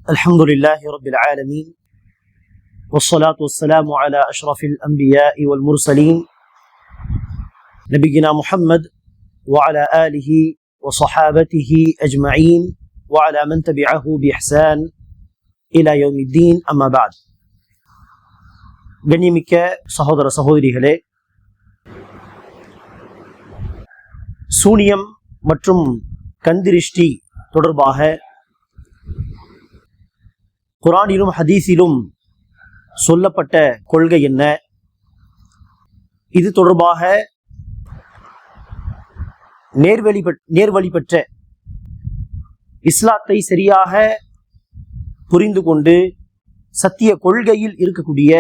الحمد لله رب العالمين والصلاة والسلام على أشرف الأنبياء والمرسلين نبينا محمد وعلى آله وصحابته أجمعين وعلى من تبعه بإحسان إلى يوم الدين أما بعد கண்ணியமிக்க சகோதர சகோதரிகளே, சூனியம் மற்றும் கண்திருஷ்டி தொடர்பாக குர்ஆனிலும் ஹதீஸிலும் சொல்லப்பட்ட கொள்கை என்ன? இது தொடர்பாக நேர்வழி பெற்ற இஸ்லாத்தை சரியாக புரிந்து கொண்டு சத்திய கொள்கையில் இருக்கக்கூடிய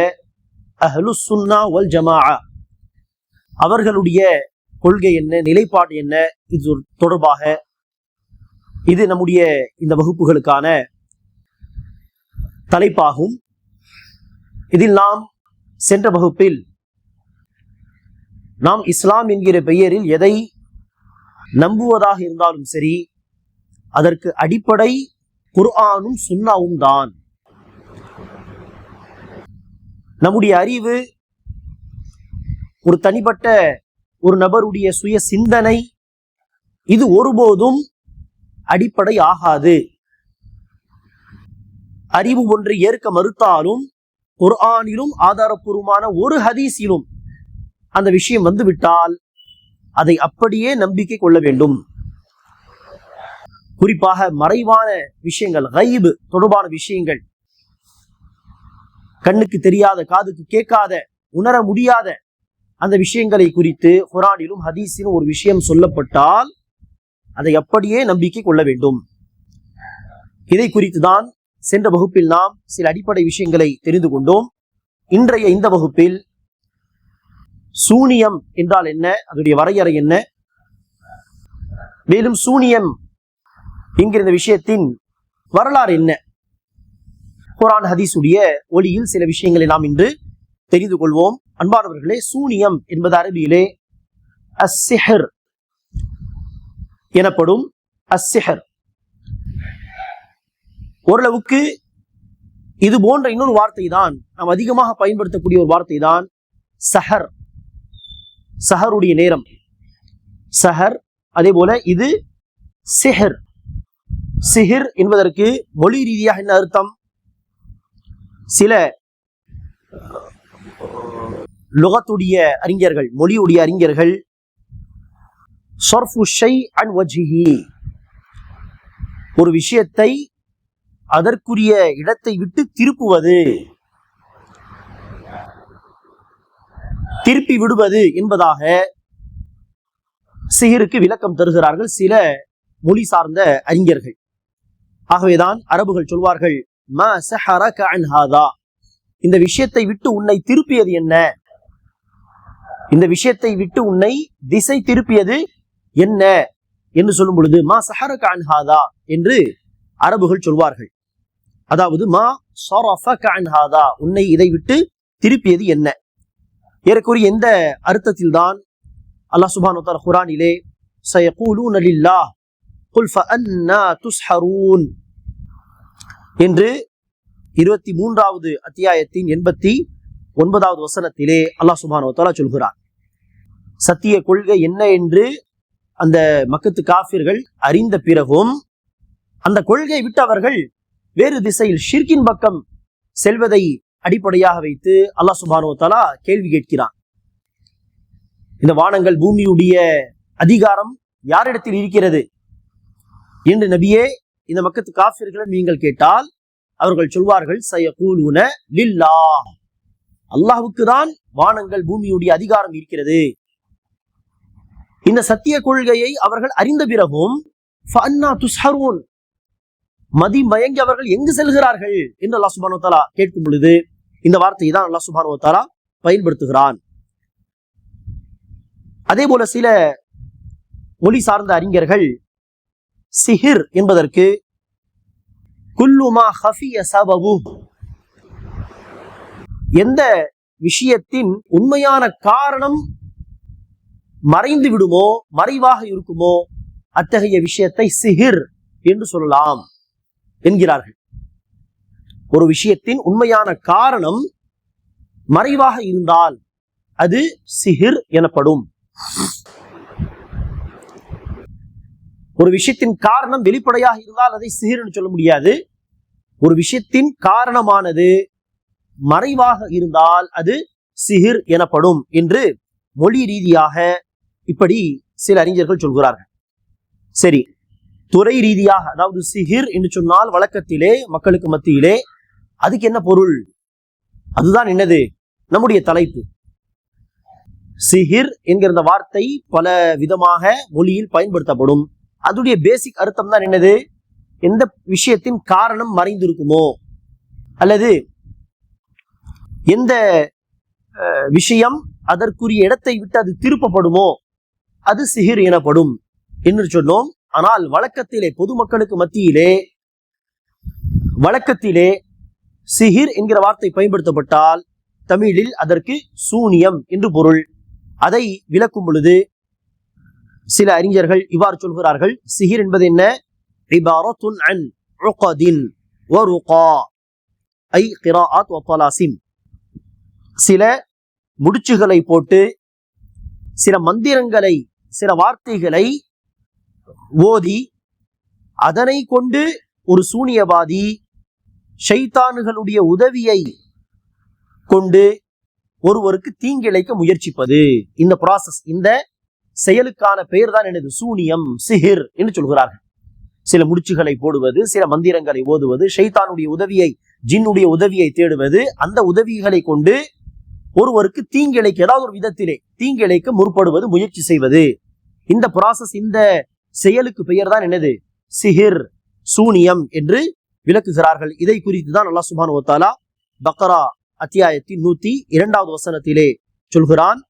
அஹ்லுஸ் சுன்னா வல் ஜமாஅ அவர்களுடைய கொள்கை என்ன, நிலைப்பாடு என்ன, இது தொடர்பாக இது நம்முடைய இந்த வகுப்புகளுக்கான தலைப்பாகும். இதில் நாம் சென்ற வகுப்பில் நாம் இஸ்லாம் என்கிற பெயரில் எதை நம்புவதாக இருந்தாலும் சரி, அதற்கு அடிப்படை குர்ஆனும் சுன்னாவும் தான். நம்முடைய அறிவு, ஒரு தனிப்பட்ட ஒரு நபருடைய சுய சிந்தனை, இது ஒருபோதும் அடிப்படை ஆகாது. அறிவு ஒன்றை ஏற்க மறுத்தாலும் குர்ஆனிலும் ஆதாரப்பூர்வமான ஒரு ஹதீஸிலும் அந்த விஷயம் வந்துவிட்டால் அதை அப்படியே நம்பிக்கை கொள்ள வேண்டும். குறிப்பாக மறைவான விஷயங்கள், கைப் தொடர்பான விஷயங்கள், கண்ணுக்கு தெரியாத, காதுக்கு கேட்காத, உணர முடியாத அந்த விஷயங்களை குறித்து குர்ஆனிலும் ஹதீஸிலும் ஒரு விஷயம் சொல்லப்பட்டால் அதை அப்படியே நம்பிக்கை கொள்ள வேண்டும். இதை குறித்துதான் சென்ற வகுப்பில் நாம் சில அடிப்படை விஷயங்களை தெரிந்து கொண்டோம். இன்றைய இந்த வகுப்பில் சூனியம் என்றால் என்ன, அதனுடைய வரையறை என்ன, மேலும் சூனியம் என்கிற இந்த விஷயத்தின் வரலாறு என்ன, குர்ஆன் ஹதீஸுடைய ஒளியில் சில விஷயங்களை நாம் இன்று தெரிந்து கொள்வோம். அன்பானவர்களே, சூனியம் என்பது அரபியிலே அஸ்ஸிஹர் எனப்படும். அஸ்ஸிஹர் ஓரளவுக்கு இது போன்ற இன்னொரு வார்த்தை தான், நாம் அதிகமாக பயன்படுத்தக்கூடிய ஒரு வார்த்தை தான் சஹர். சஹருடைய நேரம் சஹர். அதே போல இது சிஹர். சிஹர் என்பதற்கு மொழி ரீதியாக என்ன அர்த்தம்? சில லுகத்துடைய அறிஞர்கள், மொழியுடைய அறிஞர்கள், ஸர்ஃபு ஷை அன் வஜ்ஹிஹி, ஒரு விஷயத்தை அதற்குரிய இடத்தை விட்டு திருப்புவது, திருப்பி விடுவது என்பதாக சிஹருக்கு விளக்கம் தருகிறார்கள் சில மொழி சார்ந்த அறிஞர்கள். ஆகவேதான் அரபுகள் சொல்வார்கள், மா ஸஹரக அன் ஹாதா, இந்த விஷயத்தை விட்டு உன்னை திருப்பியது என்ன, இந்த விஷயத்தை விட்டு உன்னை திசை திருப்பியது என்ன என்று சொல்லும் பொழுது மா ஸஹரக அன் ஹாதா என்று அரபுகள் சொல்வார்கள். அதாவது மா ஸரஃபக அன் ஹாதா, உன்னை இதை விட்டு திருப்பியது என்ன. ஏறக்குறைய எந்த அர்த்தத்தில் தான் அல்லாஹ் சுப்ஹானஹு வ தஆலா குர்ஆனிலே ஸயகூலூன லில்லாஹ் குல் ஃபஅன்னா துஸ்ஹரூன் என்று 23வது அத்தியாயத்தின் 89வது வசனத்திலே அல்லாஹ் சுப்ஹானஹு வ தஆலா சொல்கிறார். சத்திய கொள்கை என்ன என்று அந்த மக்கத்து காஃபிர்கள் அறிந்த பிறகும் அந்த கொள்கையை விட்டு அவர்கள் வேறு திசையில் ஷிர்கின் பக்கம் செல்வதை அடிப்படையாக வைத்து அல்லாஹ் சுப்ஹானஹு வ தஆலா கேள்வி கேட்கிறான். இந்த வானங்கள் பூமியுடைய அதிகாரம் யாரிடத்தில் இருக்கிறது என்று நபியே இந்த மக்கத்து காஃபிர்களை நீங்கள் கேட்டால் அவர்கள் சொல்வார்கள், ஸயகூலூன லில்லாஹ், அல்லாஹ்வுக்கு தான் வானங்கள் பூமியுடைய அதிகாரம் இருக்கிறது. இந்த சத்திய கொள்கையை அவர்கள் அறிந்த பிறகும் ஃபஅன்னா துஸ்ஹரூன், மதி மயங்கி அவர்கள் எங்கு செல்கிறார்கள் என்று அல்லாஹ் சுப்ஹானஹு வ தஆலா கேட்கும் பொழுது இந்த வார்த்தையை தான் அல்லாஹ் சுப்ஹானஹு வ தஆலா பயன்படுத்துகிறான். அதே போல சில மொழி சார்ந்த அறிஞர்கள் சிஹிர் என்பதற்கு குல்லு மா ஹஃபிய சபபு, எந்த விஷயத்தின் உண்மையான காரணம் மறைந்து விடுமோ, மறைவாக இருக்குமோ, அத்தகைய விஷயத்தை சிஹிர் என்று சொல்லலாம் என்கிறார்கள். ஒரு விஷயத்தின் உண்மையான காரணம் மறைவாக இருந்தால் அது சிஹிர் எனப்படும். ஒரு விஷயத்தின் காரணம் வெளிப்படையாக இருந்தால் அதை சிஹிர் என்று சொல்ல முடியாது. ஒரு விஷயத்தின் காரணமானது மறைவாக இருந்தால் அது சிஹிர் எனப்படும் என்று மொழி ரீதியாக இப்படி சில அறிஞர்கள் சொல்கிறார்கள். சரி, துறை ரீதியாக, அதாவது சிஹிர் என்று சொன்னால் வழக்கத்திலே மக்களுக்கு மத்தியிலே அதுக்கு என்ன பொருள்? அதுதான் என்னது நம்முடைய தலைப்பு. சிஹிர் என்கிற இந்த வார்த்தை பல விதமாக மொழியில் பயன்படுத்தப்படும். அதுடைய பேசிக் அர்த்தம் தான் என்னது? எந்த விஷயத்தின் காரணம் மறைந்திருக்குமோ அல்லது எந்த விஷயம் அதற்குரிய இடத்தை விட்டு அது திருப்பப்படுமோ அது சிஹிர் எனப்படும் என்று சொன்னோம். ஆனால் வழக்கத்திலே, பொதுமக்களுக்கு மத்தியிலே வழக்கத்திலே சிஹிர் என்கிற வார்த்தை பயன்படுத்தப்பட்டால் தமிழில் அதற்கு சூனியம் என்று பொருள். அதை விளக்கும் பொழுது சில அறிஞர்கள் இவ்வாறு சொல்கிறார்கள், சிஹிர் என்பது என்ன? இபாரத்துன் அன் உகதின் வருகா ஐ கிராஅத் வ தலாசிம். சில முடிச்சுகளை போட்டு சில மந்திரங்களை, சில வார்த்தைகளை ஓதி அதனை கொண்டு ஒரு சூனியவாதி ஷைத்தான்களுடைய உதவியை கொண்டு ஒருவருக்கு தீங்கிழைக்க முயற்சிப்பது. இந்த ப்ராசஸ், இந்த செயலுக்கான பெயர் தான் எனது சூனியம், சிஹிர் என்று சொல்கிறார்கள். சில முடிச்சுகளை போடுவது, சில மந்திரங்களை ஓதுவது, ஷைத்தானுடைய உதவியை, ஜின்னுடைய உதவியை தேடுவது, அந்த உதவிகளை கொண்டு ஒருவருக்கு தீங்கிழைக்க, ஏதாவது ஒரு விதத்திலே தீங்கிழைக்க முற்படுவது, முயற்சி செய்வது. இந்த ப்ராசஸ், இந்த செயலுக்கு பெயர் தான் என்னது? சிஹிர், சூனியம் என்று விளக்குகிறார்கள். இதை குறித்து தான் அல்லாஹ் சுப்ஹானஹு வ தஆலா பக்ரா அத்தியாயத்தின் 102வது வசனத்திலே சொல்கிறான்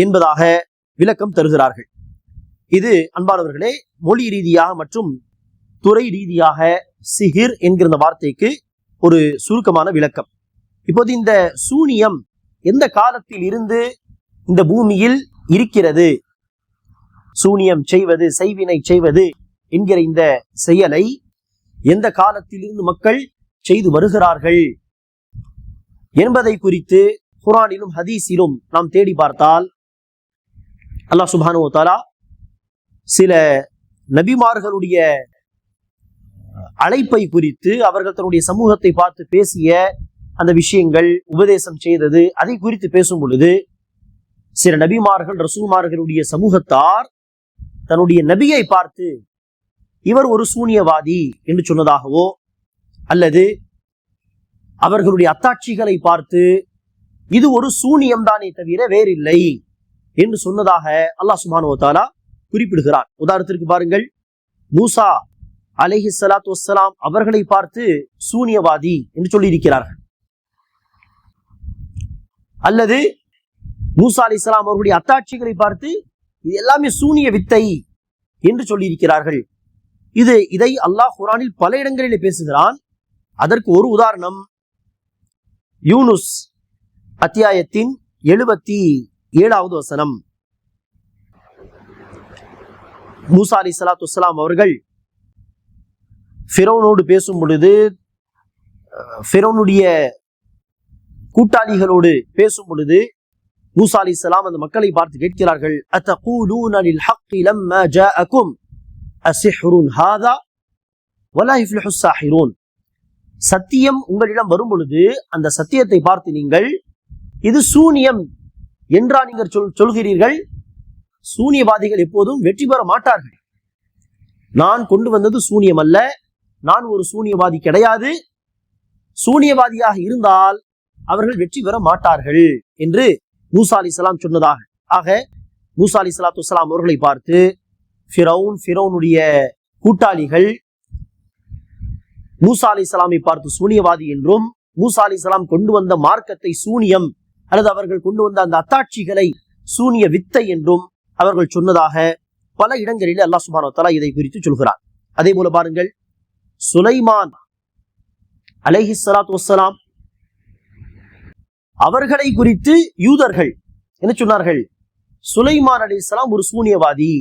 என்பதாக விளக்கம் தருகிறார்கள். இது அன்பானவர்களே மொழி ரீதியாக மற்றும் துறை ரீதியாக சிஹிர் என்கிற வார்த்தைக்கு ஒரு சுருக்கமான விளக்கம். இப்போது இந்த சூனியம் எந்த காலத்தில் இருந்து இந்த பூமியில் இருக்கிறது? சூனியம் செய்வது, செய்வினை செய்வது என்கிற இந்த செயலை எந்த காலத்தில் இருந்து மக்கள் செய்து வருகிறார்கள் என்பதை குறித்து குர்ஆனிலும் ஹதீஸிலும் நாம் தேடி பார்த்தால் அல்லாஹ் சுப்ஹானஹு வ தஆலா சில நபிமார்களுடைய அழைப்பை குறித்து, அவர்கள் தன்னுடைய சமூகத்தை பார்த்து பேசிய அந்த விஷயங்கள், உபதேசம் செய்தது, அதை குறித்து பேசும் பொழுது சில நபிமார்கள், ரசூல்மார்களுடைய சமூகத்தார் தன்னுடைய நபியை பார்த்து இவர் ஒரு சூனியவாதி என்று சொன்னதாகவோ அல்லது அவர்களுடைய அத்தாட்சிகளை பார்த்து இது ஒரு சூனியம் தானே தவிர வேறில்லை என்று சொன்னதாக அல்லாஹ் சுப்ஹானஹு வ தஆலா குறிப்பிடுகிறார். உதாரணத்திற்கு பாருங்கள், மூசா அலைஹிஸ்ஸலாத்து வஸ்ஸலாம் அவர்களை பார்த்து சூனியவாதி என்று சொல்லி இருக்கிறார்கள். அல்லது மூசா அலைஹிஸ்ஸலாம் அவர்களுடைய அத்தாட்சிகளை பார்த்து இது எல்லாமே சூனிய வித்தை என்று சொல்லி இருக்கிறார்கள். இதை அல்லாஹ் குர்ஆனில் பல இடங்களிலே பேசுகிறான். அதற்கு ஒரு உதாரணம் யூனுஸ் அத்தியாயத்தின் 77வது வசனம். மூசா அலைஹிஸ்ஸலாத்து வஸ்ஸலாம் அவர்கள் ஃபிரௌனோடு பேசும் பொழுது, ஃபிரௌனுடைய கூட்டாளிகளோடு பேசும் பொழுது மூசா அலைஹிஸ்ஸலாம் அந்த மக்களை பார்த்து கேட்கிறார்கள், அத்தகூலூன லில் ஹக்கி லம்மா ஜாஅகும் அஸிஹ்ருன் ஹாதா வலா யுஃப்லிஹு ஸாஹிரூன். சத்தியம் உங்களிடம் வரும் பொழுது அந்த சத்தியத்தை பார்த்து நீங்கள் இது சூனியம் என்றா நீங்கள் சொல்கிறீர்கள்? சூனியவாதிகள் எப்போதும் வெற்றி பெற மாட்டார்கள். நான் கொண்டு வந்தது சூனியம் அல்ல, நான் ஒரு சூனியவாதி கிடையாது, சூனியவாதியாக இருந்தால் அவர்கள் வெற்றி பெற மாட்டார்கள் என்று மூசா அலைஹிஸ்ஸலாம் சொன்னதாக. ஆக மூசா அலைஹிஸ்ஸலாத்து வஸ்ஸலாம் அவர்களை பார்த்து ஃபிரௌனுடைய கூட்டாளிகள் மூசா அலைஹிஸ்ஸலாமை பார்த்து சூனியவாதி என்றும், மூசா அலைஹிஸ்ஸலாம் கொண்டு வந்த மார்க்கத்தை சூனியம் அல்லது அவர்கள் கொண்டு வந்த அந்த அத்தாட்சிகளை சூனிய வித்தை என்றும் அவர்கள் சொன்னதாக பல இடங்களில் அல்லாஹ் சுப்ஹானஹு வ தஆலா இதை குறித்து சொல்கிறார். அதே போல பாருங்கள், சுலைமான் அலைஹிஸ்ஸலாத்து வஸ்ஸலாம் அவர்களை குறித்து யூதர்கள் என்ன சொன்னார்கள்? சுலைமான் அலைஹிஸ்ஸலாம் ஒரு சூனியவாதி,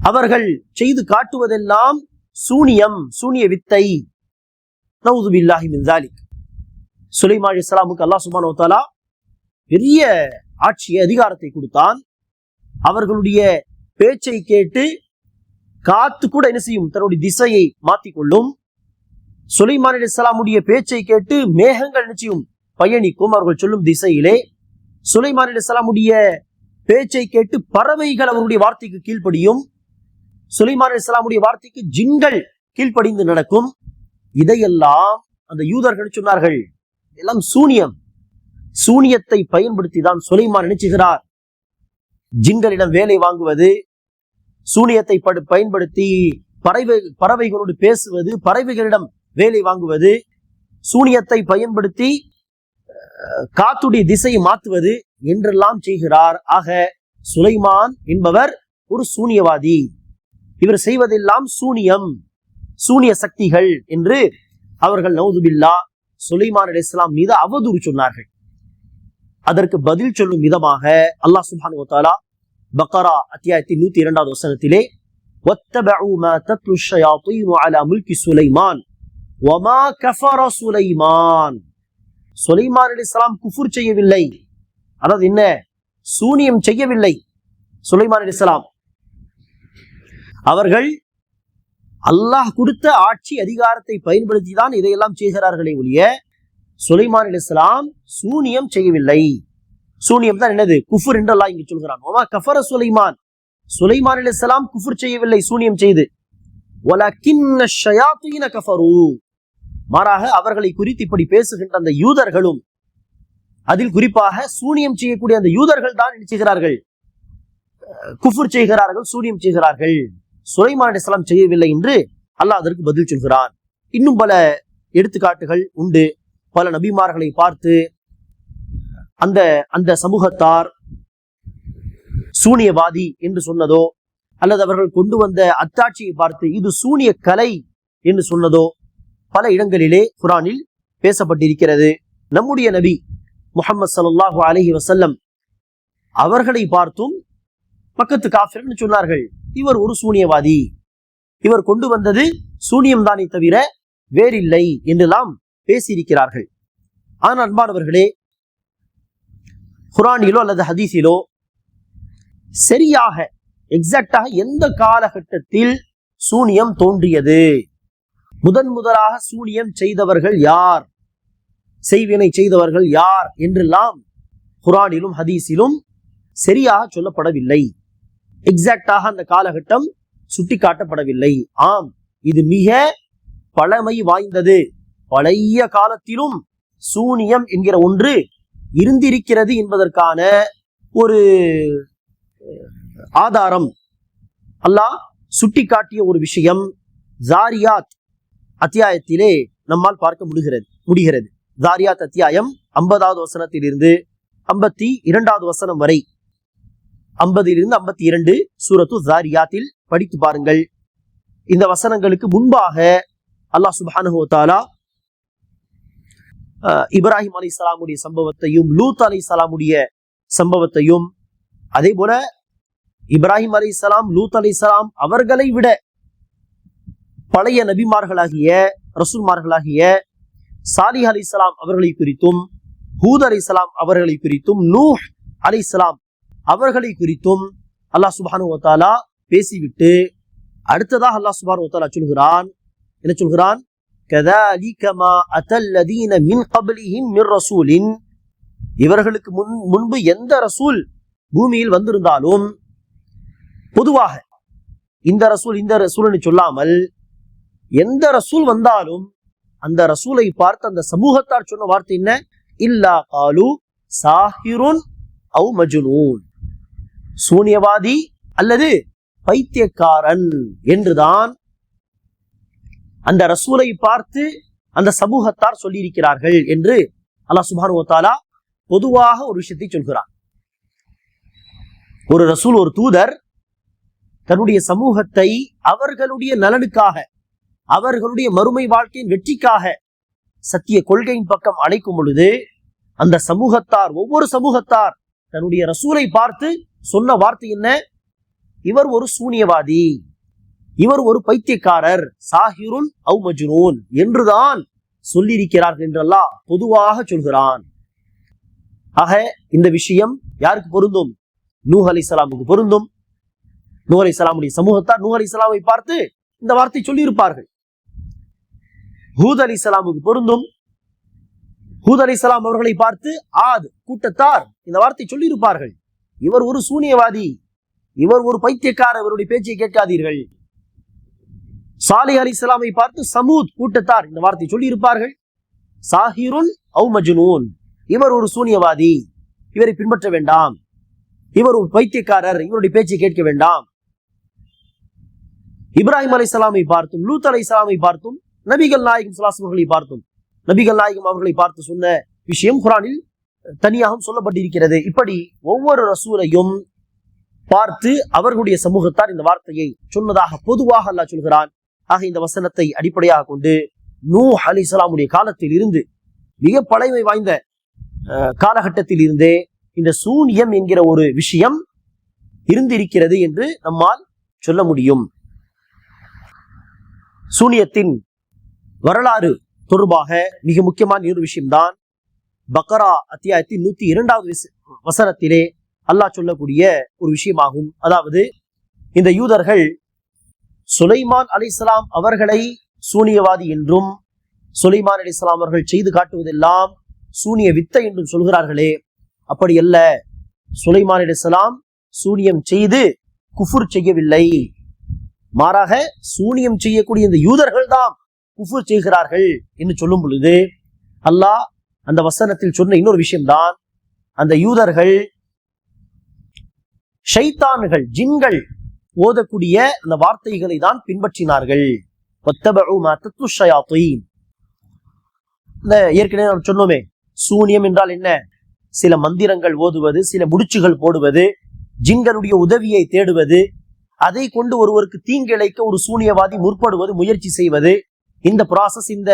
அவர்கள் செய்து காட்டுவதெல்லாம் சூனியம், சூனிய வித்தை. நவுது பில்லாஹி மின் ஸாலிக். சுலைமான் அலைஹிஸ்ஸலாமுக்கு அல்லாஹ் சுப்ஹானஹு வ தஆலா பெரிய ஆட்சியை, அதிகாரத்தை கொடுத்தான். அவர்களுடைய பேச்சை கேட்டு காத்து கூட என்ன செய்யும், தன்னுடைய திசையை மாற்றிக்கொள்ளும். சுலைமான் அலைஹிஸ்ஸலாமுடைய பேச்சை கேட்டு மேகங்கள் என்ன செய்யும், பயணிக்கும் அவர்கள் சொல்லும் திசையிலே. சுலைமான் அலைஹிஸ்ஸலாமுடைய பேச்சை கேட்டு பறவைகள் அவருடைய வார்த்தைக்கு கீழ்ப்படியும். சுலைமான் அலைஹிஸ்ஸலாமுடைய வார்த்தைக்கு ஜின்கள் கீழ்ப்படிந்து நடக்கும். இதையெல்லாம் அந்த யூதர்கள் சொன்னார்கள், எல்லாம் சூனியம். சூனியத்தை பயன்படுத்தி தான் சுலைமான் நினைச்சுகிறார் ஜின்களிடம் வேலை வாங்குவது, சூனியத்தை பயன்படுத்தி பறவைகளோடு பேசுவது, பறவைகளிடம் வேலை வாங்குவது, சூனியத்தை பயன்படுத்தி காத்துடைய திசையை மாற்றுவது என்றெல்லாம் செய்கிறார். ஆக சுலைமான் என்பவர் ஒரு சூனியவாதி. இவர் செய்வதெல்லாம் சூனியம், சூனிய சக்திகள் என்று அவர்கள் நவுது பில்லாஹ் சுலைமான் அலைஹிஸ்ஸலாம் மீது அவதூறு சொன்னார்கள். அதற்கு பதில் சொல்லும் விதமாக அல்லாஹ் சுப்ஹானஹு வ தஆலா பக்ரா அத்தியாயத்தின் 102வது வசனத்திலே வத்தபஉ மா தத்லு ஷயாத்தீனு அலா முல்கி சுலைமான் வமா கஃபர சுலைமான். சுலைமான் அலைஹிஸ்ஸலாம் குஃப்ர் செய்யவில்லை, அதாவது என்ன, சூனியம் செய்யவில்லை. சுலைமான் அலைஹிஸ்ஸலாம் அவர்கள் அல்லாஹ் கொடுத்த ஆட்சி அதிகாரத்தை பயன்படுத்தி தான் இதையெல்லாம் செய்கிறார்களே ஒழிய சுலைமான் அலைஹிஸ்ஸலாம் சூனியம் செய்யவில்லை. சூனியம் தான் என்னது, குஃபர் என்று அல்லாஹ் இங்கு சொல்கிறான். வமா கஃபர சுலைமான், சுலைமான் அலைஹிஸ்ஸலாம் குஃபர் செய்யவில்லை சூனியம் செய்து. வலக்கின்ன ஷயாத்தீன கஃபரு, மாறாக அவர்களை குறித்து இப்படி பேசுகின்ற அந்த யூதர்களும், அதில் குறிப்பாக சூனியம் செய்யக்கூடிய அந்த யூதர்கள் தான் செய்கிறார்கள், குஃபர் செய்கிறார்கள், சூனியம் செய்கிறார்கள். சுலைமான் அலைஹிஸ்ஸலாம் செய்யவில்லை என்று அல்லாஹ் அதற்கு பதில் சொல்கிறான். இன்னும் பல எடுத்துக்காட்டுகள் உண்டு. பல நபிமார்களை பார்த்து அந்த அந்த சமூகத்தார் சூனியவாதி என்று சொன்னதோ, அல்லது அவர்கள் கொண்டு வந்த அத்தாட்சியை பார்த்து இது சூனிய கலை என்று சொன்னதோ பல இடங்களிலே குர்ஆனில் பேசப்பட்டிருக்கிறது. நம்முடைய நபி முஹம்மது ஸல்லல்லாஹு அலைஹி வஸல்லம் அவர்களை பார்த்தும் மக்கத்து காஃபிர்கள் சொன்னார்கள், இவர் ஒரு சூனியவாதி, இவர் கொண்டு வந்தது சூனியம் தானே தவிர வேறில்லை என்றெல்லாம் பேசியிருக்கிறார்கள். ஆனால் அன்பானவர்களே, குர்ஆனிலோ அல்லது ஹதீஸிலோ சரியாக எக்ஸாக்டாக எந்த காலகட்டத்தில் சூனியம் தோன்றியது, முதலாக சூனியம் செய்தவர்கள் யார், செய்வினை செய்தவர்கள் யார் என்றெல்லாம் குர்ஆனிலும் ஹதீஸிலும் சரியாக சொல்லப்படவில்லை. எக்ஸாக்டாக அந்த காலகட்டம் சுட்டி காட்டப்படவில்லை. ஆம், இது மிக பழமை வாய்ந்தது. பழைய காலத்திலும் சூனியம் என்கிற ஒன்று இருந்திருக்கிறது என்பதற்கான ஒரு ஆதாரம் அல்லாஹ் சுட்டி காட்டிய ஒரு விஷயம் ஜாரியாத் அத்தியாயத்திலே நம்மால் பார்க்க முடிகிறது. ஜாரியாத் அத்தியாயம் 50வது வசனத்திலிருந்து 52வது வசனம் வரை, 50லிருந்து 52 சூரத்து ஜாரியாத்தில் படித்து பாருங்கள். இந்த வசனங்களுக்கு முன்பாக அல்லாஹ் சுப்ஹானஹு வ தஆலா இப்ராஹிம் அலைஹிஸ்ஸலாமுடைய சம்பவத்தையும் லூத் அலைஹிஸ்ஸலாமுடைய சம்பவத்தையும், அதே போல இப்ராஹிம் அலைஹிஸ்ஸலாம் லூத் அலைஹிஸ்ஸலாம் அவர்களை விட பழைய நபிமார்களாகிய ரசூல்மார்களாகிய சாலிஹ் அலைஹிஸ்ஸலாம் அவர்களை குறித்தும், ஹூத் அலைஹிஸ்ஸலாம் அவர்களை குறித்தும், நூஹ் அலைஹிஸ்ஸலாம் அவர்களை குறித்தும் அல்லாஹ் சுப்ஹானஹு வ தஆலா பேசிவிட்டு அடுத்ததாக அல்லாஹ் சுப்ஹானஹு வ தஆலா சொல்கிறான், என்ன சொல்கிறான், கதாலிக மா அதல்லதீன மின் கப்லிஹிம் மிர் ரசூலின், இவர்களுக்கு முன்பு எந்த ரசூல் பூமியில் வந்திருந்தாலும், பொதுவாக இந்த ரசூல்னு சொல்லாமல் எந்த ரசூல் வந்தாலும் அந்த ரசூலை பார்த்து அந்த சமூகத்தார் சொன்ன வார்த்தை என்ன, இல்லா காலு சாஹிருன் அவ் மஜ்னூன், சூனியவாதி அல்லது பைத்தியக்காரன் என்றுதான் அந்த ரசூலை பார்த்து அந்த சமூகத்தார் சொல்லியிருக்கிறார்கள் என்று அல்லாஹ் சுப்ஹானஹு வ தஆலா பொதுவாக ஒரு விஷயத்தை சொல்கிறார். ஒரு ரசூல், ஒரு தூதர் தன்னுடைய சமூகத்தை அவர்களுடைய நலனுக்காக, அவர்களுடைய மறுமை வாழ்க்கையின் வெற்றிக்காக சத்திய கொள்கையின் பக்கம் அழைக்கும் பொழுது அந்த சமூகத்தார், ஒவ்வொரு சமூகத்தார் தன்னுடைய ரசூலை பார்த்து சொன்ன வார்த்தை என்ன, இவர் ஒரு சூனியவாதி, இவர் ஒரு பைத்தியக்காரர், சாஹிருன் அவு மஜ்னூன் என்றுதான் சொல்லியிருக்கிறார்கள் என்று அல்லாஹ் பொதுவாக சொல்கிறான். ஆக இந்த விஷயம் யாருக்கு பொருந்தும்? நூஹ் அலைஹிஸ்ஸலாமுக்கு பொருந்தும். நூஹ் அலைஹிஸ்ஸலாமுடைய சமூகத்தார் நூஹ் அலைஹிஸ்ஸலாமை பார்த்து இந்த வார்த்தை சொல்லியிருப்பார்கள். ஹூத் அலைஹிஸ்ஸலாமுக்கு பொருந்தும். ஹூத் அலைஹிஸ்ஸலாம் அவர்களை பார்த்து ஆத் கூட்டத்தார் இந்த வார்த்தை சொல்லியிருப்பார்கள். இவர் ஒரு சூனியவாதி, இவர் ஒரு பைத்தியக்காரர், இவருடைய பேச்சை கேட்காதீர்கள். சாலிஹ் அலைஹிஸ்ஸலாமை பார்த்து சமூத் கூட்டத்தார் இந்த வார்த்தை சொல்லி இருப்பார்கள். சாஹிருன் அவு மஜ்னூன், இவர் ஒரு சூனியவாதி, இவரை பின்பற்ற வேண்டாம், இவர் ஒரு பைத்தியக்காரர், இவருடைய பேச்சை கேட்க வேண்டாம். இப்ராஹிம் அலைஹிஸ்ஸலாமை பார்த்தும் லூத் அலைஹிஸ்ஸலாமை பார்த்தும் நபிகள் நாயகம் ஸல்லல்லாஹு அலைஹி வஸல்லம் பார்த்தும் நபிகள் நாயகம் அவர்களை பார்த்து சொன்ன விஷயம் குர்ஆனில் தனியாகவும் சொல்லப்பட்டிருக்கிறது. இப்படி ஒவ்வொரு ரசூலையும் பார்த்து அவர்களுடைய சமூகத்தார் இந்த வார்த்தையை சொன்னதாக பொதுவாக அல்லாஹ் சொல்கிறான். ஆக இந்த வசனத்தை அடிப்படையாக கொண்டு நூஹ் அலைஹிஸ்ஸலாமுடைய காலத்தில் இருந்து, மிக பழமை வாய்ந்த காலகட்டத்தில் இருந்தே இந்த சூனியம் என்கிற ஒரு விஷயம் இருந்திருக்கிறது என்று நம்மால் சொல்ல முடியும். சூனியத்தின் வரலாறு தொடர்பாக மிக முக்கியமான ஒரு விஷயம்தான் பக்ரா அத்தியாயத்தின் 102வது வசனத்திலே அல்லாஹ் சொல்லக்கூடிய ஒரு விஷயமாகும். அதாவது இந்த யூதர்கள் சுலைமான் அலைஹிஸ்ஸலாம் அவர்களை சூனியவாதி என்றும், சுலைமான் அலைஹிஸ்ஸலாம் அவர்கள் செய்து காட்டுவதெல்லாம் சூனிய வித்தை என்றும் சொல்கிறார்களே, அப்படி அல்ல. சுலைமான் அலைஹிஸ்ஸலாம் சூனியம் செய்து குஃபுர் செய்யவில்லை, மாறாக சூனியம் செய்யக்கூடிய இந்த யூதர்கள் தான் குஃபுர் செய்கிறார்கள் என்று சொல்லும் பொழுது அல்லாஹ் அந்த வசனத்தில் சொன்ன இன்னொரு விஷயம்தான், அந்த யூதர்கள் ஷைத்தான்கள், ஜின்கள் ஓதக்கூடிய அந்த வார்த்தைகளை தான் பின்பற்றினார்கள். ஏற்கனவே நாம் சொன்னோமே, சூனியம் என்றால் என்ன? சில மந்திரங்கள் ஓதுவது, சில முடிச்சுகள் போடுவது, ஜின்களுடைய உதவியை தேடுவது, அதை கொண்டு ஒருவருக்கு தீங்கிழைக்க ஒரு சூனியவாதி முற்படுவது, முயற்சி செய்வது, இந்த ப்ராசஸ், இந்த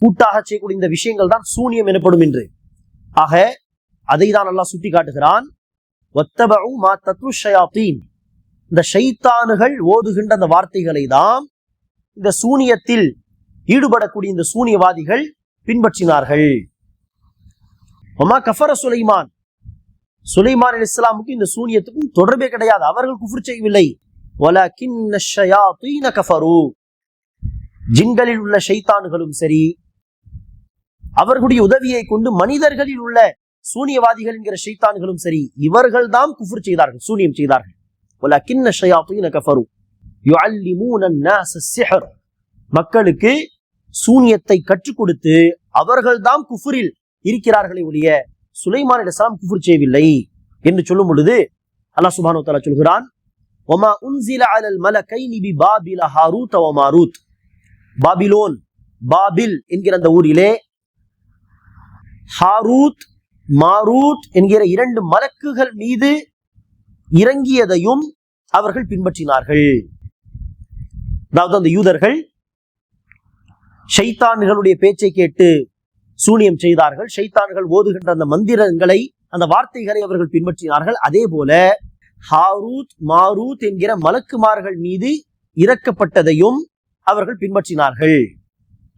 கூட்டாக செய்யக்கூடிய இந்த விஷயங்கள் தான் சூனியம் எனப்படும் என்று. ஆக அதை தான் அல்லாஹ் சுட்டி காட்டுகிறான். இந்த ஷைத்தானுகள் ஓதுகின்ற அந்த வார்த்தைகளை தான் இந்த சூனியத்தில் ஈடுபடக்கூடிய இந்த சூனியவாதிகள் பின்பற்றினார்கள். சுலைமான், சுலைமான் அலைஹிஸ்ஸலாமுக்கு இந்த சூனியத்துக்கும் தொடர்பே கிடையாது, அவர்கள் குஃப்ர் செய்யவில்லை. ஜின்களில் உள்ள ஷைத்தான்களும் சரி, அவர்களுடைய உதவியை கொண்டு மனிதர்களில் உள்ள சூனியவாதிகள் என்கிற ஷைத்தான்களும் சரி, இவர்கள் தான் குஃப்ர் செய்தார்கள், சூனியம் செய்தார்கள். மக்களுக்கு சூனியத்தை கற்றுக் கொடுத்து அவர்கள் தான் குஃப்ரில் இருக்கிறார்களே ஒழிய சுலைமான் அலைஹிஸ்ஸலாம் குஃப்ர் செய்யவில்லை என்று சொல்லும் பொழுது அல்லாஹ் சுப்ஹானஹு வ தஆலா சொல்கிறான், வமா உன்ஸில அலல் மலகைனி பிபாபில ஹாரூத் வ மாரூத். பாபிலோன், பாபில் என்கிற அந்த ஊரிலே ஹாரூத் மாரூத் என்கிற 2 மலக்குகள் மீது இறங்கியதையும் அவர்கள் பின்பற்றினார்கள். அதாவது அந்த யூதர்கள் ஷைத்தான்களுடைய பேச்சை கேட்டு சூனியம் செய்தார்கள். ஷைத்தான்கள் ஓதுகின்ற அந்த மந்திரங்களை, அந்த வார்த்தைகளை அவர்கள் பின்பற்றினார்கள். அதே போல ஹாரூத் மாரூத் என்கிற மலக்குமார்கள் மீது இறக்கப்பட்டதையும் அவர்கள் பின்பற்றினார்கள்.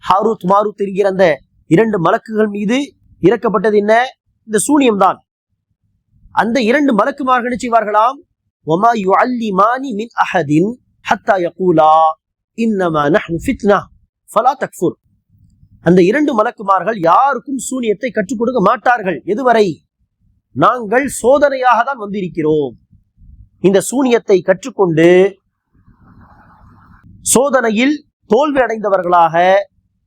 ஹாரூத் மாரூத் என்கிற அந்த 2 மலக்குகள் மீது இறக்கப்பட்டது என்ன? இந்த சூனியம் தான். அந்த 2 மலக்குமார்கள் என்ன செய்வார்களாம்? வமா யுஅல்லிமானி மின் அஹதின் ஹத்தா யகூலா இன்னமா நஹ்னு ஃபித்னா ஃபலா தக்ஃபுர். அந்த 2 மலக்குமார்கள் யாருக்கும் சூனியத்தை கற்றுக் கொடுக்க மாட்டார்கள். எதுவரை? நாங்கள் சோதனையாக தான் வந்திருக்கிறோம். இந்த சூனியத்தை கற்றுக்கொண்டு சோதனையில் தோல்வி அடைந்தவர்களாக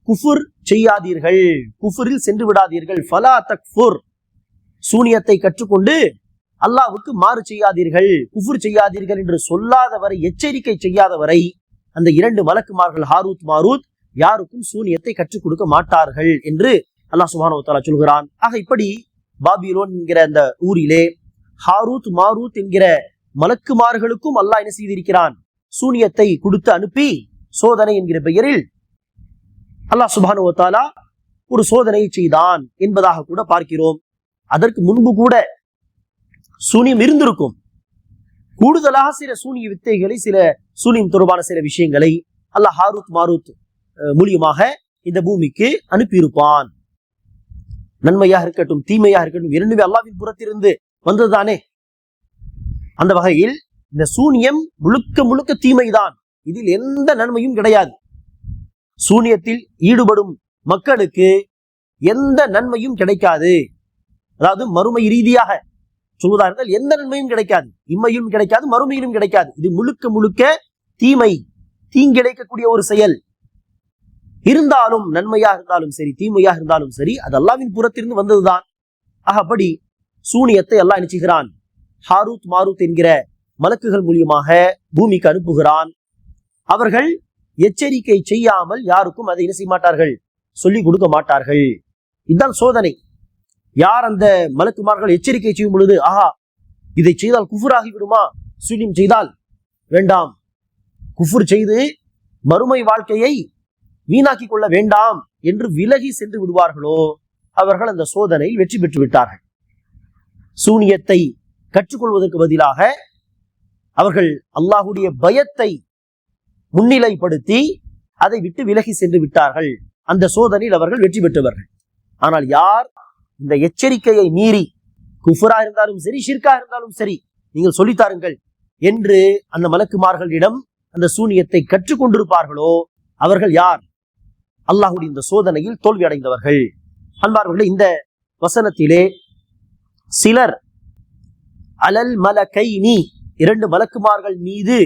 குஃபுர் செய்யாதீர்கள், குஃபுரில் சென்று விடாதீர்கள். ஃபலா தக்ஃபுர், சூனியத்தை கற்றுக்கொண்டு அல்லாஹ்வுக்கு மாறு செய்யாதீர்கள், குஃபுர் செய்யாதீர்கள் என்று சொல்லாதவரை, எச்சரிக்கை செய்யாதவரை அந்த 2 மலக்குமார்கள் ஹாரூத் மாரூத் யாருக்கும் சூனியத்தை கற்றுக் கொடுக்க மாட்டார்கள் என்று அல்லாஹ் சுப்ஹானஹு வ தஆலா சொல்கிறான். ஆக இப்படி பாபிலோன் என்கிற அந்த ஊரிலே ஹாரூத் மாரூத் என்கிற மலக்குமார்களுக்கும் அல்லாஹ் என்ன செய்திருக்கிறான்? சூனியத்தை கொடுத்து அனுப்பி சோதனை என்கிற பெயரில் அல்லாஹ் சுப்ஹானஹு வ தஆலா ஒரு சோதனையை செய்தான் என்பதாக கூட பார்க்கிறோம். அதற்கு முன்பு கூட சூனியம் இருந்திருக்கும். கூடுதலாக சில சூனிய வித்தைகளை, சில சூனியம் தொடர்பான சில விஷயங்களை அல்லாஹ் ஹாரூத் மாரூத் மூலியமாக இந்த பூமிக்கு அனுப்பியிருப்பான். நன்மையாக இருக்கட்டும் தீமையாக இருக்கட்டும் இரண்டுமே அல்லாஹ்வின் புறத்திலிருந்து வந்ததுதானே. அந்த வகையில் இந்த சூனியம் முழுக்க முழுக்க தீமைதான். இதில் எந்த நன்மையும் கிடையாது. சூனியத்தில் ஈடுபடும் மக்களுக்கு எந்த நன்மையும் கிடைக்காது. அதாவது மறுமை ரீதியாக சொல்வதாக இருந்தால் எந்த நன்மையும் கிடைக்காது. இம்மையிலும் கிடைக்காது, மறுமையிலும் கிடைக்காது. இது முழுக்க முழுக்க தீமை, தீங்கிழைக்கக்கூடிய ஒரு செயல். இருந்தாலும் நன்மையாக இருந்தாலும் சரி, தீமையாக இருந்தாலும் சரி, அது அல்லாஹ்வின் புறத்திலிருந்து வந்ததுதான். அப்படி சூனியத்தை அல்லாஹ் நினைச்சுகிறான். ஹாரூத் மாரூத் என்கிற மலக்குகள் மூலியமாக பூமிக்கு அனுப்புகிறான். அவர்கள் எச்சரிக்கை செய்யாமல் யாருக்கும் அதை என்ன செய்ய மாட்டார்கள், சொல்லிக் கொடுக்க மாட்டார்கள். இதுதான் சோதனை. யார் அந்த மலக்குமார்கள் எச்சரிக்கை செய்யும் பொழுது, ஆஹா இதை செய்தால் குஃபுராகி விடுமா, சூனியம் செய்தால் வேண்டாம், குஃபுர் செய்து மறுமை வாழ்க்கையை வீணாக்கி கொள்ள வேண்டாம் என்று விலகி சென்று விடுவார்களோ அவர்கள் அந்த சோதனையில் வெற்றி பெற்று விட்டார்கள். சூனியத்தை கற்றுக்கொள்வதற்கு பதிலாக அவர்கள் அல்லாஹுடைய பயத்தை முன்னிலைப்படுத்தி அதை விட்டு விலகி சென்று விட்டார்கள். அந்த சோதனையில் அவர்கள் வெற்றி பெற்றவர்கள். ஆனால் யார் இந்த எச்சரிக்கையை மீறி குஃபரா இருந்தாலும் சரி, ஷிர்கா இருந்தாலும் சரி, நீங்கள் சொல்லித்தாருங்கள் என்று அந்த மலக்குமார்களிடம் அந்த சூனியத்தை கற்றுக்கொண்டிருப்பார்களோ அவர்கள் யார்? அல்லாஹுடைய இந்த சோதனையில் தோல்வி அடைந்தவர்கள். அன்பார்களே, இந்த வசனத்திலே சிலர் அலல் மலகைனி, இரண்டு மலக்குமார்கள் மீது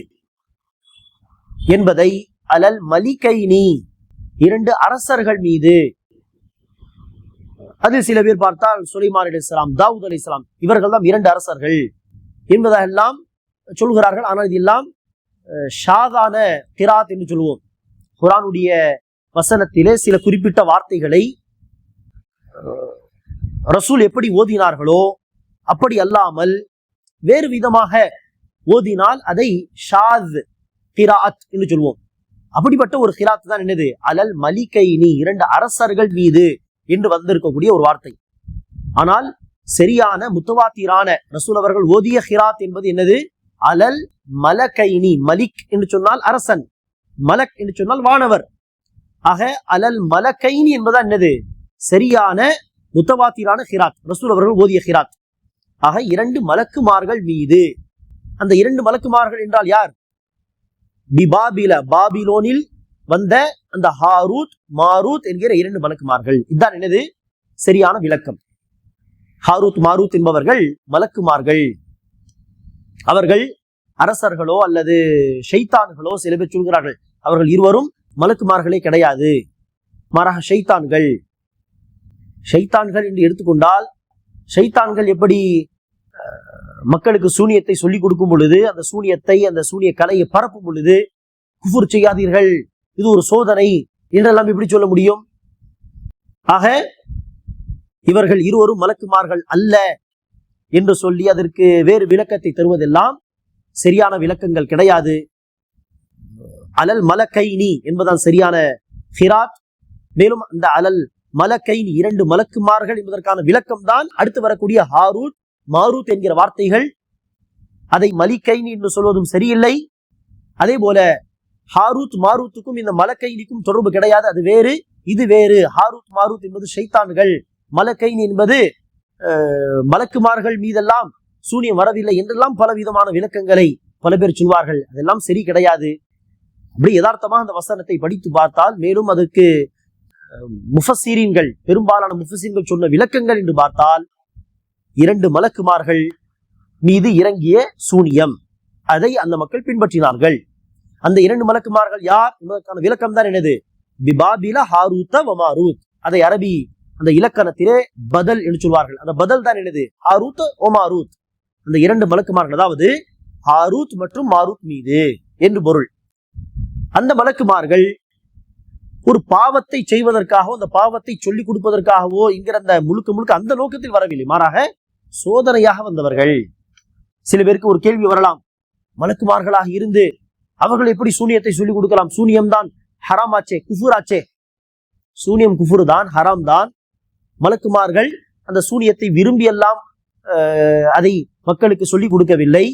என்பதை அலல் மலிகைனி, இரண்டு அரசர்கள் மீது, அதில் சில பேர் பார்த்தால் சுலைமான் அலைஹிஸ்ஸலாம், தாவூத் அலைஹிஸ்ஸலாம், இவர்கள் தான் இரண்டு அரசர்கள் என்பதெல்லாம் சொல்கிறார்கள். ஆனால் இது எல்லாம் ஷாதான கிராத் என்று சொல்லுவோம். குர்ஆனுடைய வசனத்திலே சில குறிப்பிட்ட வார்த்தைகளை ரசூல் எப்படி ஓதினார்களோ அப்படி அல்லாமல் வேறு விதமாக ஓதினால் அதை ஷாத் கிராத் என்று சொல்வோம். அப்படிப்பட்ட ஒரு கிராத் தான் என்னது, அலல் மலிகைனி, இரண்டு அரசர்கள் மீது என்று வந்திருக்கக்கூடிய ஒரு வார்த்தை. ஆனால் சரியான முத்தவாத்திரான ரசூல் அவர்கள் ஓதிய கிராத் என்பது என்னது, அலல் மலகைனி. மலிக் என்று சொன்னால் அரசன், மலக் என்று சொன்னால் வானவர். ஆக அலல் மலகைனி என்பதா என்னது, சரியான முத்தவாத்திரான கிராத், ரசூல் அவர்கள் ஓதிய கிராத். ஆக இரண்டு மலக்குமார்கள் மீது. அந்த இரண்டு மலக்குமார்கள் என்றால் யார்? பிபாபில, பாபிலோனில் வந்த அந்த ஹாரூத் மாரூத் என்கிற இரண்டு மலக்குமார்கள். இதுதான் என்னது சரியான விளக்கம். ஹாரூத் மாரூத் என்பவர்கள் மலக்குமார்கள். அவர்கள் அரசர்களோ அல்லது ஷைத்தான்களோ சில பேர் சொல்கிறார்கள். அவர்கள் இருவரும் மலக்குமார்களே கிடையாது, மாறாக ஷைத்தான்கள். ஷைத்தான்கள் என்று எடுத்துக்கொண்டால், ஷைத்தான்கள் எப்படி மக்களுக்கு சூனியத்தை சொல்லிக் கொடுக்கும் பொழுது, அந்த சூனியத்தை, அந்த சூனிய கலையை பரப்பும் பொழுது குஃபுர் செய்யாதீர்கள், இது ஒரு சோதனை என்றெல்லாம் எப்படி சொல்ல முடியும்? ஆக இவர்கள் இருவரும் மலக்குமார்கள் அல்ல என்று சொல்லி அதற்கு வேறு விளக்கத்தை தருவதெல்லாம் சரியான விளக்கங்கள் கிடையாது. அலல் மலகைனி என்பதான் சரியான கிராத். மேலும் அந்த அலல் மலகைனி, இரண்டு மலக்குமார்கள் என்பதற்கான விளக்கம் தான் அடுத்து வரக்கூடிய ஹாரூத் மாரூத் என்கிற வார்த்தைகள். அதை மலிகைனி என்று சொல்வதும் சரியில்லை. அதே போல ஹாரூத் மாரூத்துக்கும் இந்த மலகைனிக்கும் தொடர்பு கிடையாது, அது வேறு இது வேறு. ஹாரூத் மாரூத் என்பது ஷைத்தான்கள், மலகைனி என்பது மலக்குமார்கள் மீதெல்லாம் சூனியம் வரவில்லை என்றெல்லாம் பல விதமான விளக்கங்களை பல பேர் சொல்வார்கள். அதெல்லாம் சரி கிடையாது. அப்படி யதார்த்தமாக அந்த வசனத்தை படித்து பார்த்தால், மேலும் அதுக்கு முஃபஸ்ஸீரீன்கள், பெரும்பாலான முஃபஸ்ஸீரீன்கள் சொன்ன விளக்கங்கள் என்று பார்த்தால், இரண்டு மலக்குமார்கள் மீது இறங்கிய சூனியம், அதை அந்த மக்கள் பின்பற்றினார்கள். அந்த இரண்டு மலக்குமார்கள் யார் என்பதற்கான விளக்கம் தான் என்னது, பிபாபில ஹாரூத்த வமாரூத். அதை அரபி அந்த இலக்கணத்திலே பதல் என்று சொல்வார்கள். அந்த பதல் தான் என்னது, ஹாரூத் ஒமாரூத். அந்த இரண்டு மலக்குமார்கள், அதாவது ஹாரூத் மற்றும் மாரூத் மீது என்று பொருள். அந்த மலக்குமார்கள் ஒரு பாவத்தை செய்வதற்காகவோ, அந்த பாவத்தை சொல்லிக் கொடுப்பதற்காகவோ என்கிற அந்த முழுக்க முழுக்க அந்த நோக்கத்தில் வரவில்லை, மாறாக சோதனையாக வந்தவர்கள். சில பேருக்கு ஒரு கேள்வி வரலாம், மலக்குமார்களாக இருந்து அவர்கள் எப்படி சூனியத்தை சொல்லிக் கொடுக்கலாம்? சூனியம் தான் ஹராம் ஆச்சே, குஃபுர் ஆச்சே. சூனியம் குஃபுர் தான், ஹராம் தான். மலக்குமார்கள் அந்த சூனியத்தை விரும்பி எல்லாம் அதை மக்களுக்கு சொல்லிக் கொடுக்கவில்லை.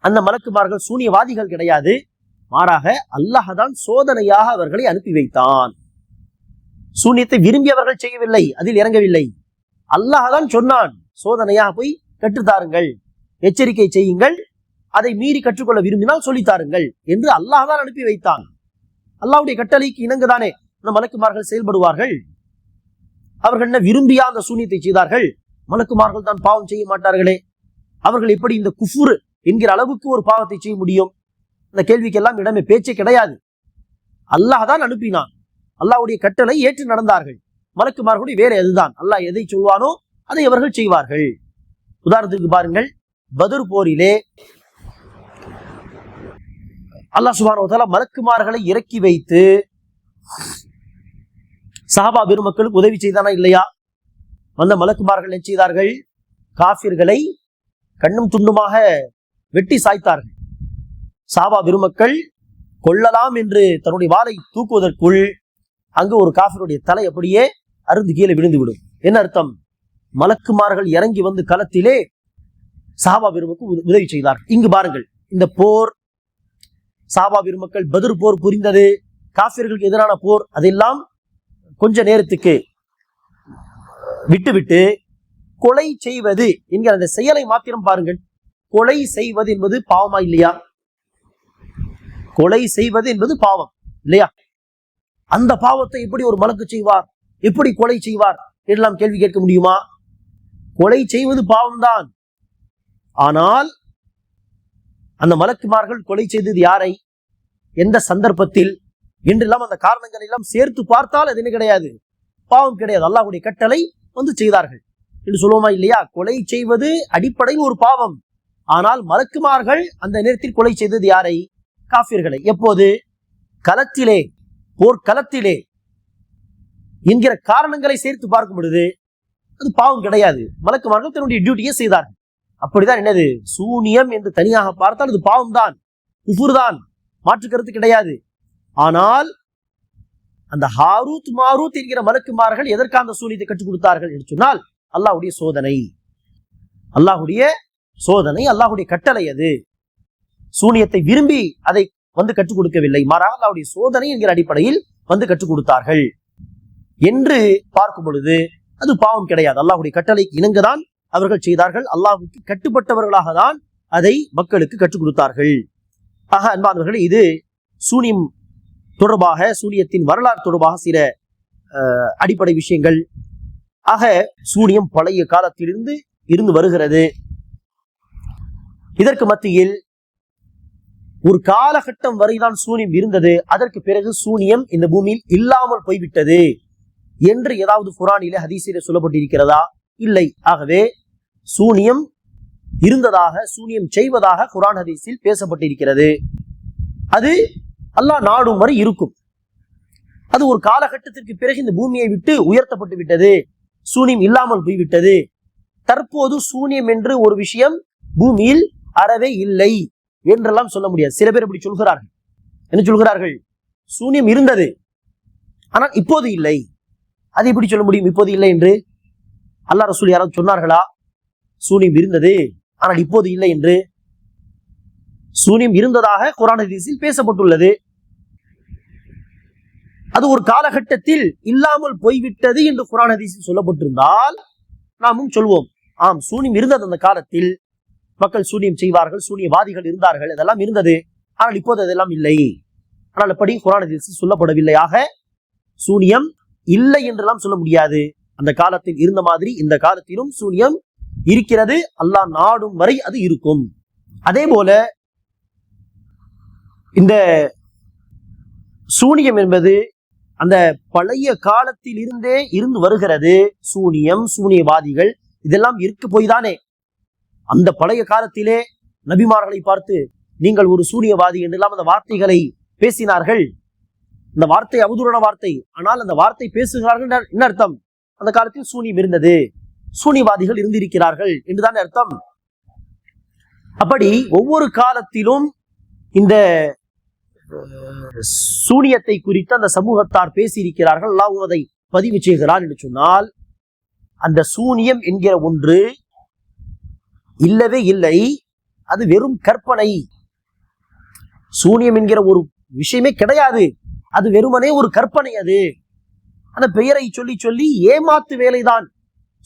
அந்த மலக்குமார்கள் சூனியவாதிகள் கிடையாது, மாறாக அல்லாஹ் தான் சோதனையாக அவர்களை அனுப்பி வைத்தான். சூனியத்தை விரும்பியவர்கள் செய்யவில்லை, அதில் இறங்கவில்லை. அல்லாஹ் தான் சொன்னான், சோதனையாக போய் கற்றுத்தாருங்கள், எச்சரிக்கை செய்யுங்கள், அதை மீறி கற்றுக்கொள்ள விரும்பினால் சொல்லித்தாருங்கள் என்று அல்லாஹ் தான் அனுப்பி வைத்தான். அல்லாஹ்வுடைய கட்டளைக்கு இணங்குதானே அந்த மலக்குமார்கள் செயல்படுவார்கள். அவர்கள் என்ன விரும்பியா அந்த சூனியத்தை செய்தார்கள்? மலக்குமார்கள் தான் பாவம் செய்ய மாட்டார்களே, அவர்கள் எப்படி இந்த குஃபுர் என்கிற அளவுக்கு ஒரு பாவத்தை செய்ய முடியும்? இந்த கேள்விக்கெல்லாம் இடமே பேச்சே கிடையாது. அல்லாஹ் தான் அனுப்பினான், அல்லாஹ்வுடைய கட்டளை ஏற்று நடந்தார்கள். மலக்குமார்களுடைய வேலை அதுதான், அல்லாஹ் எதை சொல்வானோ அதை அவர்கள் செய்வார்கள். உதாரணத்துக்கு பாருங்கள், பத்ர் போரிலே அல்லாஹ் சுப்ஹானஹு வ தஆலா மலக்குமார்களை இறக்கி வைத்து சஹாபா பெருமக்களுக்கு உதவி செய்தானா இல்லையா? அந்த மலக்குமார்கள் என்ன செய்தார்கள்? காஃபிர்களை கண்ணும் துண்டுமாக வெட்டி சாய்த்தார்கள். சஹாபா பெருமக்கள் கொல்லலாம் என்று தன்னுடைய வாளை தூக்குவதற்குள் அங்கு ஒரு காஃபிருடைய தலை அப்படியே அருந்து கீழே விழுந்து விடும். என்ன அர்த்தம்? மலக்குமார்கள் இறங்கி வந்து களத்திலே சஹாபா பெருமக்கள் உதவி செய்தார்கள். இங்கு பாருங்கள், இந்த போர், சஹாபா பெருமக்கள் பத்ர் போர் புரிந்தது, காஃபிர்களுக்கு எதிரான போர், அதெல்லாம் கொஞ்ச நேரத்துக்கு விட்டுவிட்டு கொலை செய்வது என்கிற அந்த செயலை மாத்திரம் பாருங்கள். கொலை செய்வது என்பது பாவமா இல்லையா? கொலை செய்வது என்பது பாவம் இல்லையா? அந்த பாவத்தை எப்படி ஒரு மலக்கு செய்வார், எப்படி கொலை செய்வார் என்றெல்லாம் கேள்வி கேட்க முடியுமா? கொலை செய்வது பாவம்தான். ஆனால் அந்த மலக்குமார்கள் கொலை செய்தது யாரை, எந்த சந்தர்ப்பத்தில் என்றெல்லாம் அந்த காரணங்கள் எல்லாம் சேர்த்து பார்த்தால் அது என்ன கிடையாது, பாவம் கிடையாது. அல்லாஹ்வுடைய கட்டளை வந்து செய்தார்கள் என்று சொல்லுவோமா இல்லையா? கொலை செய்வது அடிப்படையில் ஒரு பாவம். ஆனால் மலக்குமார்கள் அந்த நேரத்தில் கொலை செய்தது யாரை? காஃபிர்களை. எப்போது? களத்திலே, போர்க்களத்திலே என்கிற காரணங்களை சேர்த்து பார்க்கும் பொழுது அது பாவம் கிடையாது. மலக்குமார்கள் தன்னுடைய டியூட்டியை செய்தார்கள். அப்படிதான் என்னது, சூனியம் என்று தனியாக பார்த்தால் அது பாவம் தான், குஃபுர் தான், மாற்று கருத்து கிடையாது. ஆனால் அந்த ஹாரூத் மாரூத் என்கிற மலக்குமார்கள் எதற்காக அந்த சூனியத்தை கற்றுக் கொடுத்தார்கள் என்று சொன்னால் அல்லாஹ்வுடைய சோதனை, அல்லாஹ்வுடைய சோதனை, அல்லாஹ்வுடைய கட்டளை. அது சூனியத்தை விரும்பி அதை வந்து கற்றுக் கொடுக்கவில்லை, மாறாக அல்லாஹ்வுடைய சோதனை என்கிற அடிப்படையில் வந்து கற்றுக் கொடுத்தார்கள் என்று பார்க்கும் பொழுது அது பாவம் கிடையாது. அல்லாஹ்வுடைய கட்டளைக்கு இணங்கதான் அவர்கள் செய்தார்கள். அல்லாஹ்வுக்கு கட்டுப்பட்டவர்களாக தான் அதை மக்களுக்கு கற்றுக் கொடுத்தார்கள். ஆக அன்பானவர்களே, இது சூனியம் தொடர்பாக, சூனியத்தின் வரலாறு தொடர்பாக சில அடிப்படை விஷயங்கள். ஆக சூனியம் பழைய காலத்திலிருந்து இருந்து வருகிறது. இதற்கு மத்தியில் ஒரு காலகட்டம் வரைதான் சூனியம் இருந்தது. அதற்கு பிறகு சூனியம் இந்த பூமியில் இல்லாமல் போய்விட்டது என்று ஏதாவது குர்ஆனிலே ஹதீஸிலே சொல்லப்பட்டிருக்கிறதா? இல்லை. ஆகவே சூனியம் இருந்ததாக, சூனியம் செய்வதாக குர்ஆன் ஹதீஸில் பேசப்பட்டிருக்கிறது. அது அல்லாஹ் நாடும் வரை இருக்கும். அது ஒரு காலகட்டத்திற்கு பிறகு இந்த பூமியை விட்டு உயர்த்தப்பட்டு விட்டது, சூனியம் இல்லாமல் போய்விட்டது. தற்போது சூனியம் என்று ஒரு விஷயம் பூமியில் அறவே இல்லை என்றெல்லாம் சொல்ல முடியாது. சில பேர் இப்படி சொல்கிறார்கள். என்ன சொல்கிறார்கள்? சூனியம் இருந்தது ஆனால் இப்போது இல்லை. அது எப்படி சொல்ல முடியும் இப்போது இல்லை என்று? அல்லாஹ் ரசூல் யாராவது சொன்னார்களா சூனியம் இருந்தது ஆனால் இப்போது இல்லை என்று? சூனியம் இருந்ததாக குர்ஆன் ஹதீஸில் பேசப்பட்டுள்ளது. அது ஒரு காலகட்டத்தில் இல்லாமல் போய்விட்டது என்று குர்ஆன் ஹதீஸில் சொல்லப்பட்டிருந்தால் நாமும் சொல்வோம், ஆம், சூனியம் இருந்தது, அந்த காலத்தில் மக்கள் சூனியம் செய்வார்கள், சூனியவாதிகள் இருந்தார்கள், இதெல்லாம் இருந்தது, ஆனால் இப்போது அதெல்லாம் இல்லை. ஆனால் அப்படி குர்ஆன் ஹதீஸில் சொல்லப்படவில்லை. ஆக சூனியம் இல்லை என்றெல்லாம் சொல்ல முடியாது. அந்த காலத்தில் இருந்த மாதிரி இந்த காலத்திலும் சூனியம் இருக்கிறது. அல்லாஹ் நாடும் வரை அது இருக்கும். அதே போல இந்த சூனியம் என்பது அந்த பழைய காலத்தில் இருந்தே இருந்து வருகிறது. சூனியம், சூனியவாதிகள் இதெல்லாம் இருக்க போய்தானே அந்த பழைய காலத்திலே நபிமார்களை பார்த்து நீங்கள் ஒரு சூனியவாதி என்றெல்லாம் அந்த வார்த்தைகளை பேசினார்கள். இந்த வார்த்தை அவதூறான வார்த்தை, ஆனால் அந்த வார்த்தை பேசுகிறார்கள் என்ன அர்த்தம்? அந்த காலத்தில் சூனியம் இருந்தது, சூனியவாதிகள் இருந்திருக்கிறார்கள் என்றுதான் அர்த்தம். அப்படி ஒவ்வொரு காலத்திலும் இந்த சூனியத்தை குறித்து அந்த சமூகத்தார் பேசியிருக்கிறார்கள். அல்லாஹ் அதை பதிவு செய்கிறான் என்று சொன்னால் அந்த சூனியம் என்கிற ஒன்று இல்லவே இல்லை. அது வெறும் கற்பனை. சூனியம் என்கிற ஒரு விஷயமே கிடையாது, அது வெறுமனே ஒரு கற்பனை. அது அந்த பெயரை சொல்லி சொல்லி ஏமாத்து வேலைதான்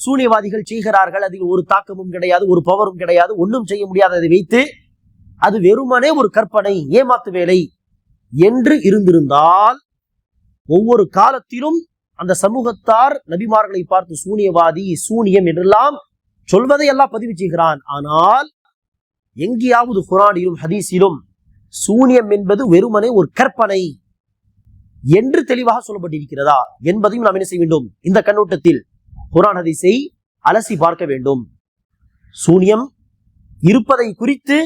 சூனியவாதிகள் செய்கிறார்கள். அதில் ஒரு தாக்கமும் கிடையாது, ஒரு பவரும் கிடையாது, ஒன்றும் செய்ய முடியாததை வைத்து அது வெறுமனே ஒரு கற்பனை, ஏமாத்து வேலை என்று இருந்திருந்தால் ஒவ்வொரு காலத்திலும் அந்த சமூகத்தார் நபிமார்களை பார்த்து சூனியவாதி, சூனியம் என்றெல்லாம் சொல்வதை எல்லாம் பதிவு செய்கிறான். ஆனால் எங்கேயாவது குர்ஆனிலும் ஹதீஸிலும் சூனியம் என்பது வெறுமனே ஒரு கற்பனை என்று தெளிவாக சொல்லப்பட்டிருக்கிறதா என்பதையும் நாம் என்ன செய்ய வேண்டும்? இந்த கண்ணோட்டத்தில் குர்ஆன் ஹதீஸை அலசி பார்க்க வேண்டும். சூனியம் இருப்பதை குறித்து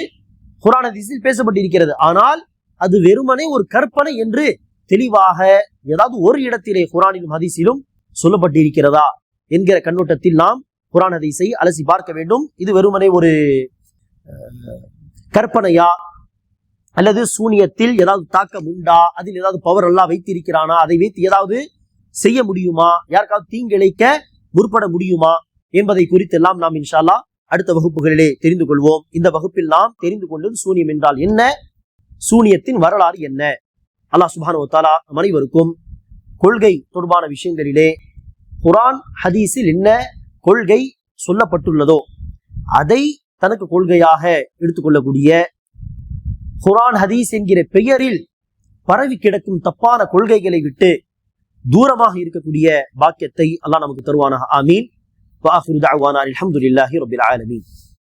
குர்ஆன் ஹதீஸில் பேசப்பட்டிருக்கிறது, ஆனால் அது வெறுமனே ஒரு கற்பனை என்று தெளிவாக ஏதாவது ஒரு இடத்திலே குர்ஆனிலும் ஹதீஸிலும் சொல்லப்பட்டிருக்கிறதா என்கிற கண்ணோட்டத்தில் நாம் குர்ஆன் ஹதீஸை அலசி பார்க்க வேண்டும். இது வெறுமனே ஒரு கற்பனையா, அல்லது சூனியத்தில் ஏதாவது தாக்கம் உண்டா, அதில் ஏதாவது பவர் எல்லாம் வைத்திருக்கிறானா, அதை வைத்து ஏதாவது செய்ய முடியுமா, யாருக்காவது தீங்கிழைக்க முற்பட முடியுமா என்பதை குறித்தெல்லாம் நாம் இன்ஷா அல்லாஹ் அடுத்த வகுப்புகளிலே தெரிந்து கொள்வோம். இந்த வகுப்பில் நாம் தெரிந்து கொண்டது சூனியம் என்றால் என்ன, சூனியத்தின் வரலாறு என்ன. அல்லாஹ் சுப்ஹானஹு வ தஆலா நம் அனைவருக்கும் கொள்கை தொடர்பான விஷயங்களிலே குர்ஆன் ஹதீஸில் என்ன கொள்கை சொல்லப்பட்டுள்ளதோ அதை தனக்கு கொள்கையாக எடுத்துக்கொள்ளக்கூடிய, குர்ஆன் ஹதீஸ் என்கிற பெயரில் பரவி கிடக்கும் தப்பான கொள்கைகளை விட்டு தூரமாக இருக்கக்கூடிய பாக்கியத்தை அல்லாஹ் நமக்கு தருவானாக. ஆமீன். வ ஆகிரு தஅவானா அல்ஹம்துலில்லாஹி ரப்பில் ஆலமீன்.